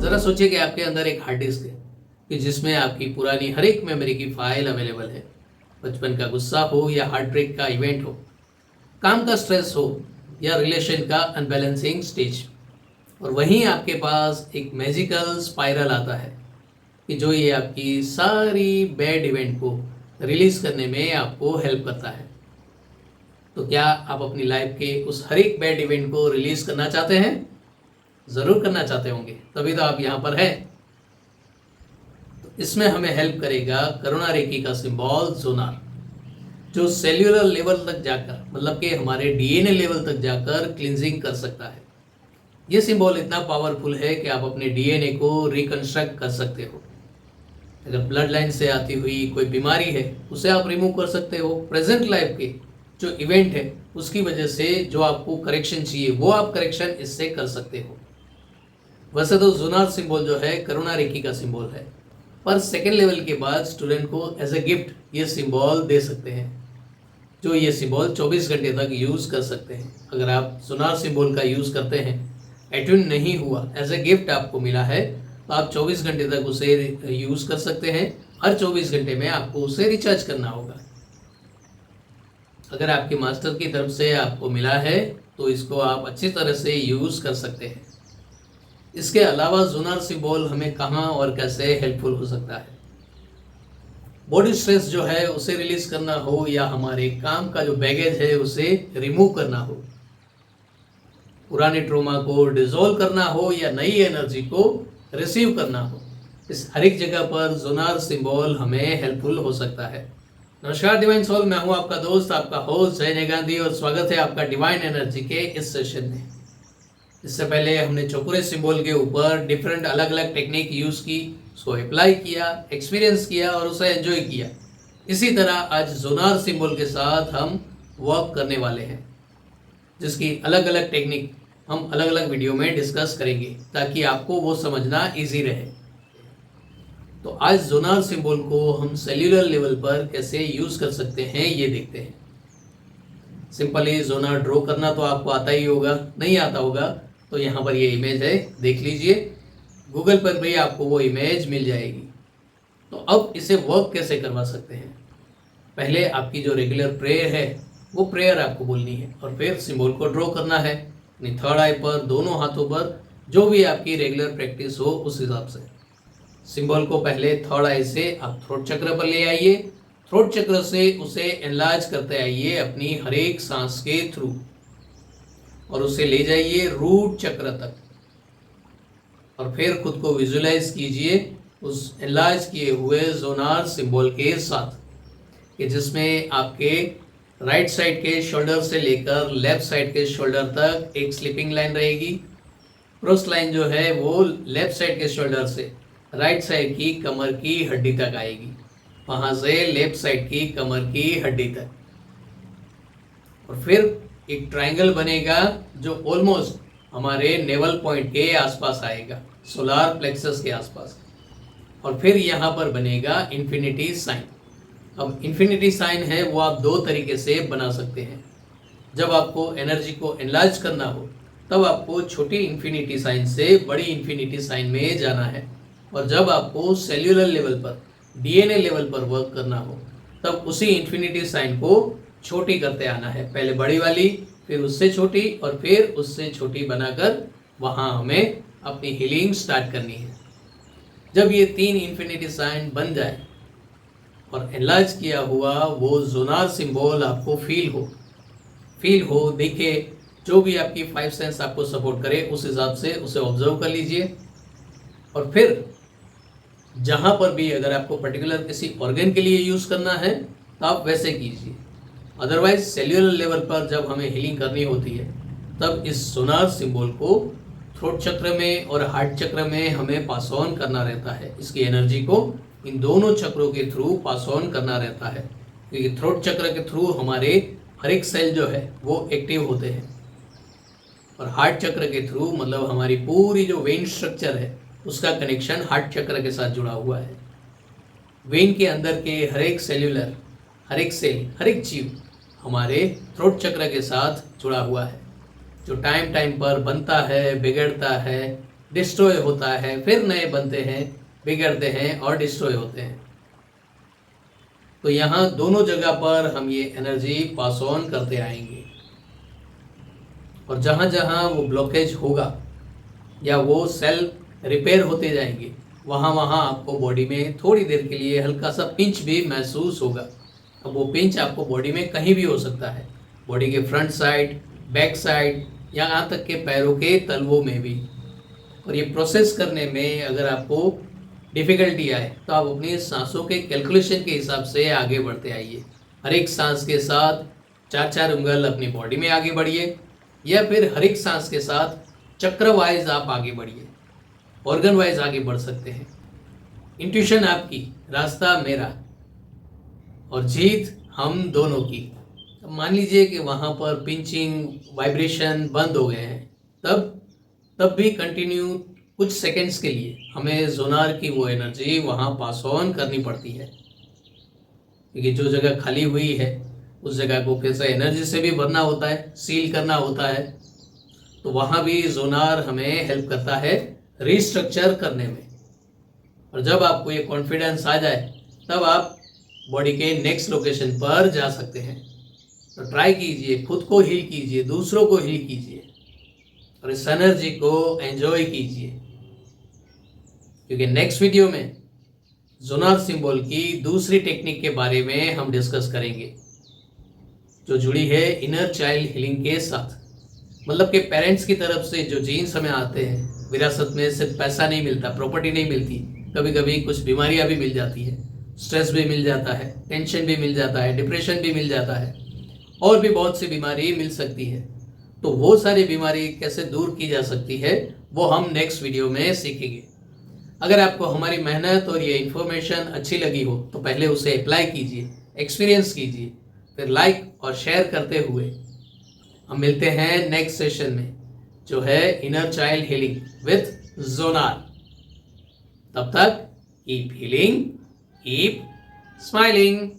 ज़रा सोचिए कि आपके अंदर एक हार्ड डिस्क है कि जिसमें आपकी पुरानी हर एक मेमोरी की फाइल अवेलेबल है। बचपन का गुस्सा हो या हार्ट ब्रेक का इवेंट हो, काम का स्ट्रेस हो या रिलेशन का अनबैलेंसिंग स्टेज, और वहीं आपके पास एक मैजिकल स्पाइरल आता है कि जो ये आपकी सारी बैड इवेंट को रिलीज़ करने में आपको हेल्प करता है। तो क्या आप अपनी लाइफ के उस हर एक बैड इवेंट को रिलीज़ करना चाहते हैं? ज़रूर करना चाहते होंगे, तभी तो आप यहाँ पर हैं। तो इसमें हमें हेल्प करेगा करुणा रेकी का सिंबल जोनार, जो सेल्यूलर लेवल तक जाकर, मतलब कि हमारे डीएनए लेवल तक जाकर क्लिनजिंग कर सकता है। ये सिंबल इतना पावरफुल है कि आप अपने डीएनए को रिकंस्ट्रक्ट कर सकते हो। अगर ब्लड लाइन से आती हुई कोई बीमारी है उसे आप रिमूव कर सकते हो। प्रेजेंट लाइफ के जो इवेंट है उसकी वजह से जो आपको करेक्शन चाहिए वो आप करेक्शन इससे कर सकते हो। वैसे तो जोनार सिंबल जो है करुणा रेकी का सिंबल है, पर सेकेंड लेवल के बाद स्टूडेंट को एज ए गिफ्ट ये सिंबल दे सकते हैं, जो ये सिंबल 24 घंटे तक यूज़ कर सकते हैं। अगर आप जोनार सिंबल का यूज़ करते हैं, एट्यून नहीं हुआ, एज ए गिफ्ट आपको मिला है, तो आप 24 घंटे तक उसे यूज़ कर सकते हैं। हर 24 घंटे में आपको उसे रिचार्ज करना होगा। अगर आपके मास्टर की तरफ से आपको मिला है तो इसको आप अच्छी तरह से यूज़ कर सकते हैं। इसके अलावा जोनार सिंबल हमें कहाँ और कैसे हेल्पफुल हो सकता है? बॉडी स्ट्रेस जो है उसे रिलीज करना हो या हमारे काम का जो बैगेज है उसे रिमूव करना हो, पुराने ट्रॉमा को डिसॉल्व करना हो या नई एनर्जी को रिसीव करना हो, इस हर एक जगह पर जोनार सिंबल हमें हेल्पफुल हो सकता है। नमस्कार डिवाइन सोल, मैं हूं आपका दोस्त, आपका होस्ट जय गांधी, और स्वागत है आपका डिवाइन एनर्जी के इस सेशन में। इससे पहले हमने चौकुरे सिंबल के ऊपर डिफरेंट अलग अलग टेक्निक यूज़ की, उसको अप्लाई किया, एक्सपीरियंस किया और उसे एंजॉय किया। इसी तरह आज जोनार सिंबल के साथ हम वर्क करने वाले हैं, जिसकी अलग अलग टेक्निक हम अलग अलग वीडियो में डिस्कस करेंगे ताकि आपको वो समझना इजी रहे। तो आज जोनार सिंबल को हम सेल्यूलर लेवल पर कैसे यूज़ कर सकते हैं ये देखते हैं। सिंपली जोनार ड्रॉ करना तो आपको आता ही होगा, नहीं आता होगा तो यहाँ पर ये इमेज है, देख लीजिए। गूगल पर भी आपको वो इमेज मिल जाएगी। तो अब इसे वर्क कैसे करवा सकते हैं? पहले आपकी जो रेगुलर प्रेयर है वो प्रेयर आपको बोलनी है और फिर सिंबल को ड्रॉ करना है अपनी थर्ड आई पर, दोनों हाथों पर, जो भी आपकी रेगुलर प्रैक्टिस हो उस हिसाब से। सिंबल को पहले थर्ड आई से आप थ्रोट चक्र पर ले आइए, थ्रोट चक्र से उसे एनलार्ज करते आइए अपनी हर एक सांस के थ्रू, और उसे ले जाइए रूट चक्र तक, और फिर खुद को विजुलाइज कीजिए उस एनलार्ज किए हुए जोनार सिंबल के साथ, कि जिसमें आपके राइट साइड के शोल्डर से लेकर लेफ्ट साइड के शोल्डर तक एक स्लीपिंग लाइन रहेगी। क्रॉस लाइन जो है वो लेफ्ट साइड के शोल्डर से राइट साइड की कमर की हड्डी तक आएगी, वहाँ से लेफ्ट साइड की कमर की हड्डी तक, और फिर एक ट्रायंगल बनेगा जो ऑलमोस्ट हमारे नेवल पॉइंट के आसपास आएगा, सोलार प्लेक्सस के आसपास, और फिर यहाँ पर बनेगा इन्फिनिटी साइन। अब इन्फिनिटी साइन है वो आप दो तरीके से बना सकते हैं। जब आपको एनर्जी को एनलार्ज करना हो तब आपको छोटी इन्फिनिटी साइन से बड़ी इन्फिनिटी साइन में जाना है, और जब आपको सेल्यूलर लेवल पर, डीएनए लेवल पर वर्क करना हो तब उसी इन्फिनिटी साइन को छोटी करते आना है। पहले बड़ी वाली, फिर उससे छोटी, और फिर उससे छोटी बनाकर वहाँ हमें अपनी हीलिंग स्टार्ट करनी है। जब ये 3 इन्फिनिटी साइन बन जाए और एनलार्ज किया हुआ वो जोनार सिंबल आपको फील हो, देखे, जो भी आपकी 5 सेंस आपको सपोर्ट करे उस हिसाब से उसे ऑब्जर्व कर लीजिए। और फिर जहाँ पर भी अगर आपको पर्टिकुलर किसी ऑर्गन के लिए यूज़ करना है तो आप वैसे कीजिए। अदरवाइज सेल्यूलर लेवल पर जब हमें हीलिंग करनी होती है तब इस जोनार सिंबल को थ्रोट चक्र में और हार्ट चक्र में हमें पास ऑन करना रहता है। इसकी एनर्जी को इन दोनों चक्रों के थ्रू पास ऑन करना रहता है, क्योंकि थ्रोट चक्र के थ्रू हमारे हर एक सेल जो है वो एक्टिव होते हैं, और हार्ट चक्र के थ्रू मतलब हमारी पूरी जो वेन स्ट्रक्चर है उसका कनेक्शन हार्ट चक्र के साथ जुड़ा हुआ है। वेन के अंदर के हर एक सेल्यूलर, हर एक सेल, हर एक जीव हमारे थ्रोट चक्र के साथ जुड़ा हुआ है, जो टाइम टाइम पर बनता है, बिगड़ता है, डिस्ट्रॉय होता है, फिर नए बनते हैं, बिगड़ते हैं और डिस्ट्रॉय होते हैं। तो यहाँ दोनों जगह पर हम ये एनर्जी पास ऑन करते आएंगे, और जहाँ जहाँ वो ब्लॉकेज होगा या वो सेल रिपेयर होते जाएंगे, वहाँ वहाँ आपको बॉडी में थोड़ी देर के लिए हल्का सा पिंच भी महसूस होगा। अब वो पिंच आपको बॉडी में कहीं भी हो सकता है, बॉडी के फ्रंट साइड, बैक साइड, या यहाँ तक के पैरों के तलवों में भी। और ये प्रोसेस करने में अगर आपको डिफ़िकल्टी आए तो आप अपनी सांसों के कैलकुलेशन के हिसाब से आगे बढ़ते आइए। हर एक सांस के साथ 4-4 उंगल अपनी बॉडी में आगे बढ़िए, या फिर हर एक सांस के साथ चक्र वाइज आप आगे बढ़िए, ऑर्गन वाइज आगे बढ़ सकते हैं। इंट्यूशन आपकी, रास्ता मेरा, और जीत हम दोनों की। अब मान लीजिए कि वहाँ पर पिंचिंग, वाइब्रेशन बंद हो गए हैं, तब भी कंटिन्यू कुछ सेकंड्स के लिए हमें जोनार की वो एनर्जी वहाँ पास ऑन करनी पड़ती है, क्योंकि जो जगह खाली हुई है उस जगह को फिर से एनर्जी से भी भरना होता है, सील करना होता है। तो वहाँ भी जोनार हमें हेल्प करता है रिस्ट्रक्चर करने में। और जब आपको ये कॉन्फिडेंस आ जाए तब आप बॉडी के नेक्स्ट लोकेशन पर जा सकते हैं। तो ट्राई कीजिए, खुद को हील कीजिए, दूसरों को हील कीजिए, और इस एनर्जी को एंजॉय कीजिए, क्योंकि नेक्स्ट वीडियो में जोनार सिंबल की दूसरी टेक्निक के बारे में हम डिस्कस करेंगे, जो जुड़ी है इनर चाइल्ड हीलिंग के साथ। मतलब कि पेरेंट्स की तरफ से जो जीन्स हमें आते हैं, विरासत में सिर्फ पैसा नहीं मिलता, प्रॉपर्टी नहीं मिलती, कभी कभी कुछ बीमारियां भी मिल जाती है, स्ट्रेस भी मिल जाता है, टेंशन भी मिल जाता है, डिप्रेशन भी मिल जाता है, और भी बहुत सी बीमारी मिल सकती है। तो वो सारी बीमारी कैसे दूर की जा सकती है वो हम नेक्स्ट वीडियो में सीखेंगे। अगर आपको हमारी मेहनत और ये इन्फॉर्मेशन अच्छी लगी हो तो पहले उसे अप्लाई कीजिए, एक्सपीरियंस कीजिए, फिर लाइक और शेयर करते हुए हम मिलते हैं नेक्स्ट सेशन में, जो है inner child healing with Zonar. तब तक कीप हीलिंग, कीप स्माइलिंग।